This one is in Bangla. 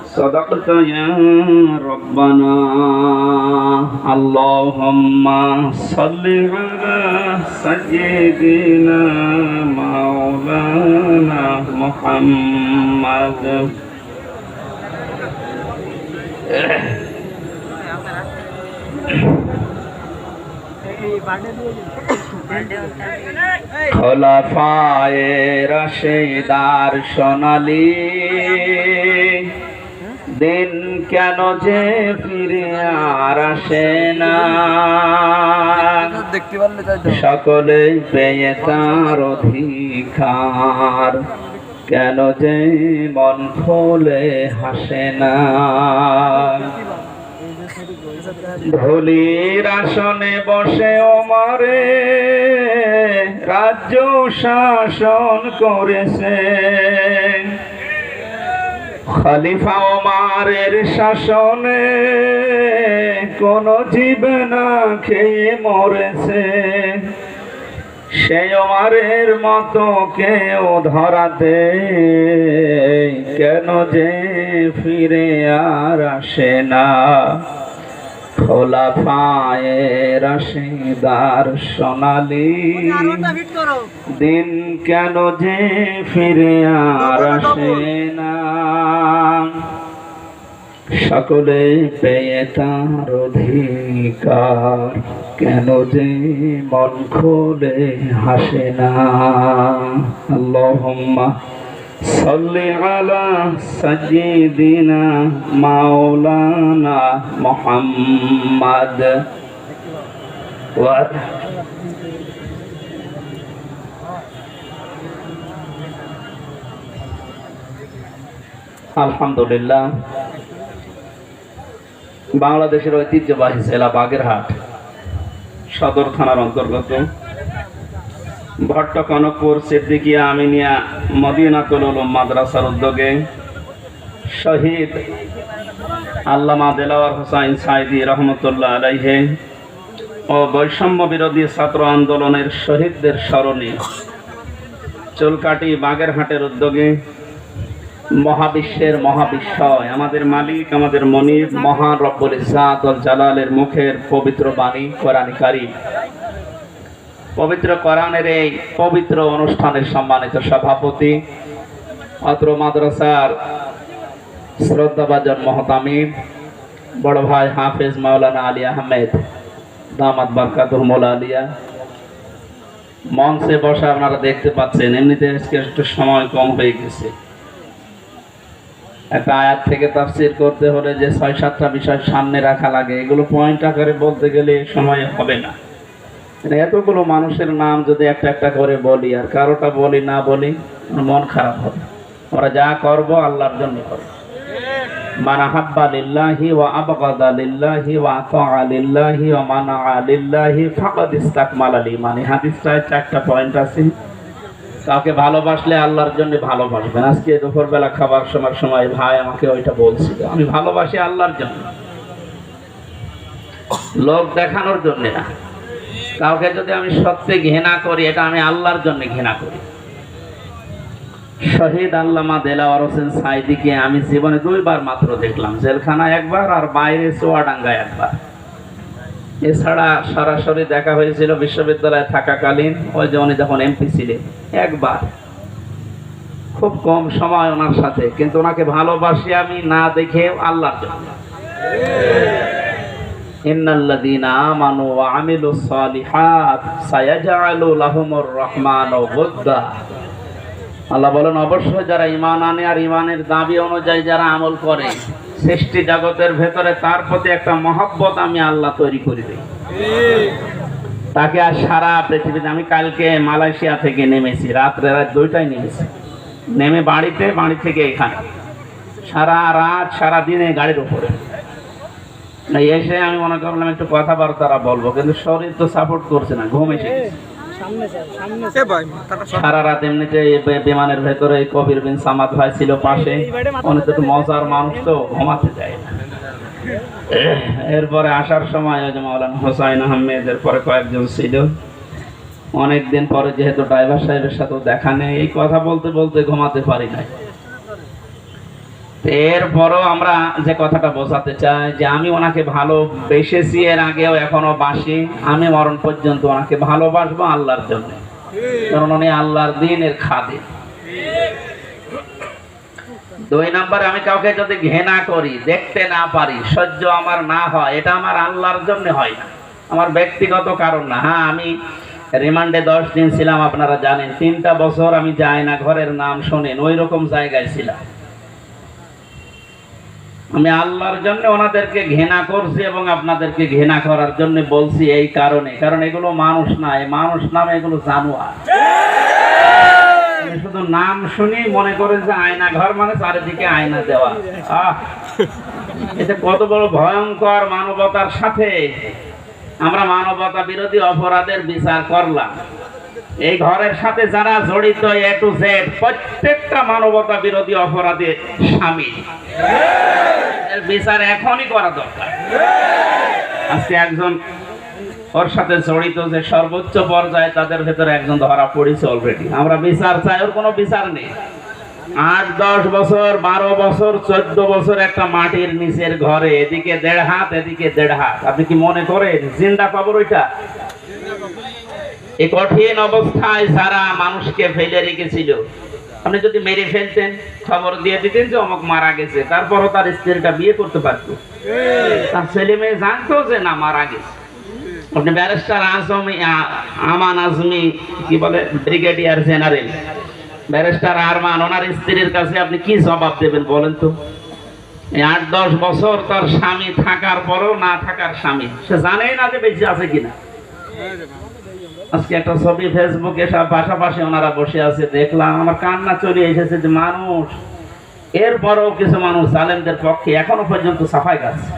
صدقت يا ربنا اللهم صل على سيدنا مولانا محمد খোলাফায়ে রাশেদার সোনালী দিন কেন যে ফিরে আর আসে না, সকলে পেয়ে তার অধিকার কেন যে মন খোলে হাসে না। ধুলির আসনে বসে ওমরে রাজ্য শাসন করেছে, খলিফা ওমরের শাসনে কোন জীব না খেয়ে মরেছে। সেই ওমরের মতো কেউ ধরাতে কেন যে ফিরে আর আসে না। খোলাফায়ে রাশেদার সোনালী দিন কেন যে ফিরে আর আসে না, সকলে পেয়ে তার অধিকার কেন যে মন খোলে হাসে না। আল্লাহুম্মা সাল্লি আলা সাইয়্যিদিনা মাওলানা মুহাম্মাদ আলহামদুলিল্লাহ। বাংলাদেশের ঐতিহ্যবাহী জেলা বাগেরহাট সদর থানার অন্তর্গত ভট্ট কনকপুর সিদ্দিকিয়া আমিনিয়া মদিনাতুল উলুম মাদ্রাসার উদ্যোগে শহীদ আল্লামা দেলাওয়ার হোসাইন সাইদি রহমতুল্লাহ আলাইহি ও বৈষম্য বিরোধী ছাত্র আন্দোলনের শহীদদের স্মরণে চুলকাটি বাগেরহাটের উদ্যোগে মহাবিশ্বের মহাবিশ্বয় আমাদের মালিক আমাদের মনিব মহান রব্বুল ইজ্জাত ওয়াল জালালের মুখের পবিত্র বাণী কোরআন কারীম, পবিত্র কোরআনের এই পবিত্র অনুষ্ঠানের সম্মানিত সভাপতি অত্র মাদ্রাসার শ্রদ্ধাভাজন মহতামিম বড় ভাই হাফেজ মাওলানা আলী আহমেদ দামাত বারকাতুহুল আলিয়া, মঞ্চে বসে আপনারা দেখতে পাচ্ছেন। এমনিতে আজকে একটু সময় কম হয়ে গেছে, একটা আয়াত থেকে তাফসীর করতে হলে যে ৬-৭টা বিষয় সামনে রাখা লাগে, এগুলো পয়েন্ট আকারে বলতে গেলে সময় হবে না। এতগুলো মানুষের নাম যদি একটা একটা করে বলি আর কারোটা বলি না বলি মন খারাপ হবে। আমরা যা করব আল্লাহর জন্য করব। মান আহাব্বা লিল্লাহি ওয়া আবগাদা লিল্লাহি ওয়া আতাআ লিল্লাহি ওয়া মানাআ লিল্লাহি ফাকাদ ইসতাকমালাল ঈমান। এই হাদিসটায় 4টা পয়েন্ট আছে। কাউকে ভালোবাসলে আল্লাহর জন্য ভালোবাসবেন। আজকে দুপুরবেলা খাবার সময় ভাই আমাকে ওইটা বলছিল, আমি ভালোবাসি আল্লাহর জন্য, লোক দেখানোর জন্য না। কাউকে যদি আমি সত্যি ঘৃণা করি এটা আমি আল্লাহর জন্য ঘৃণা করি। শহীদ আল্লামা দেলাওয়ার হোসেন সাইদিকে আমি জীবনে 2বার মাত্র দেখলাম, জেলখানায় একবার আর বাইরে চুয়াডাঙ্গায় একবার। এছাড়া সরাসরি দেখা হয়েছিল বিশ্ববিদ্যালয়ে থাকাকালীন, ওই যে উনি যখন এমপি ছিলেন একবার। খুব কম সময় ওনার সাথে, কিন্তু ওনাকে ভালোবাসি আমি না দেখে আল্লাহর জন্য। ইন্নাল্লাযীনা আমানু ওয়া আমিলুস সালিহাত সায়াজআলু লাহুমুর রহমানু ওয়ুদ্দা। আল্লাহ বলেন অবশ্যই যারা ঈমান আনে আর ঈমানের দাবি অনুযায়ী যারা আমল করে, সৃষ্টি জগতের ভেতরে তার প্রতি একটা মহব্বত আমি আল্লাহ তৈরি করে দিই। তাকে আর সারা পৃথিবীতে, আমি কালকে মালয়েশিয়া থেকে নেমেছি, রাত 2টায় নেমেছি, নেমে বাড়ি থেকে এখানে সারা রাত সারা দিনে গাড়ির উপরে এসে আমি মনে করলাম একটু কথাবার্তা বলবো, কিন্তু শরীর তো সাপোর্ট করছে না, ঘুম এসে গেছে। সারা রাত এমনিতে বিমানের ভেতরে কবির বিন সামাদ ভাই ছিল পাশে, উনি তো একটু মজার মানুষ, তো ঘুমাতে যায় না। এরপরে আসার সময় ওই যে মাওলানা হোসাইন আহমেদের পরে কয়েকজন ছিল। অনেকদিন পরে যেহেতু ড্রাইভার সাহেবের সাথে দেখা নেই, এই কথা বলতে বলতে ঘুমাতে পারি নাই। এরপরও আমরা যে কথাটা বোঝাতে চাই যে আমি ওনাকে ভালোবেসেছি, এর আগেও এখনো বাসি, আমি মরণ পর্যন্ত ওনাকে ভালোবাসবো আল্লাহর জন্য, কারণ উনি আল্লাহর দ্বীনের খাদিম। 2 নম্বরে, আমি কাউকে যদি ঘৃণা করি, দেখতে না পারি, সহ্য আমার না হয়, এটা আমার আল্লাহর জন্য হয় না, আমার ব্যক্তিগত কারণ না। হ্যাঁ, আমি রিমান্ডে 10 দিন ছিলাম, আপনারা জানেন। 3টা বছর আমি যাই না, ঘরের নাম শোনেন, ওই রকম জায়গায় ছিলাম। আমি আল্লাহর জন্য ওনাদেরকে ঘৃণা করছি এবং আপনাদেরকে ঘৃণা করার জন্য বলছি এই কারণে, কারণ এগুলো মানুষ না, এই মানুষ নামে এগুলো জানোয়ার। শুধু নাম শুনি মনে করে যে আয়না ঘর মানে চারিদিকে আয়না দেওয়া। এটা কত বড় ভয়ঙ্কর! মানবতার সাথে আমরা মানবতা বিরোধী অপরাধের বিচার করলাম। এই ঘরের সাথে যারা জড়িত A to Z প্রত্যেকটা মানবতা বিরোধী অপরাধে শামিল। এর বিচার এখনই করা দরকার। আজকে একজন ওর সাথে জড়িত যে সর্বোচ্চ পর্যায়ে, তাদের ভেতরে একজন ধরা পড়েছে অলরেডি। আমরা বিচার চাই, ওর কোনো বিচার নেই। 8, 10 বছর, 12 বছর, 14 বছর একটা মাটির নিচের ঘরে, এদিকে 1.5 হাত, এদিকে 1.5 হাত। আপনি কি মনে করেন জিন্দা কবর ওইটা? এই কঠিন অবস্থায় যারা মানুষকে ফেলে রেখেছিল, আপনি যদি মেরে ফেলতেন, খবর দিয়ে দিতেন যে অমুক মারা গেছে, তারপরও তার স্ত্রীটা বিয়ে করতে পারত, তার ছেলে মেয়ে জানতো যে না মারা গেছে। আপনি ব্যারিস্টার আমান আজমি, কি বলে, ব্রিগেডিয়ার জেনারেল ব্যারিস্টার আরমান, ওনার স্ত্রীর কাছে আপনি কি জবাব দেবেন বলেন তো? 8-10 বছর তার স্বামী থাকার পরও না থাকার স্বামী, সে জানেই না যে বেঁচে আছে কিনা। আজকে একটা ছবি ফেসবুকে সব পাশাপাশি ওনারা বসে আছে, দেখলাম, আমার কান্না চলে এসেছে যে মানুষ, এরপরও কিছু মানুষ জালেমদের পক্ষে এখনো পর্যন্ত সাফাই গাচ্ছে।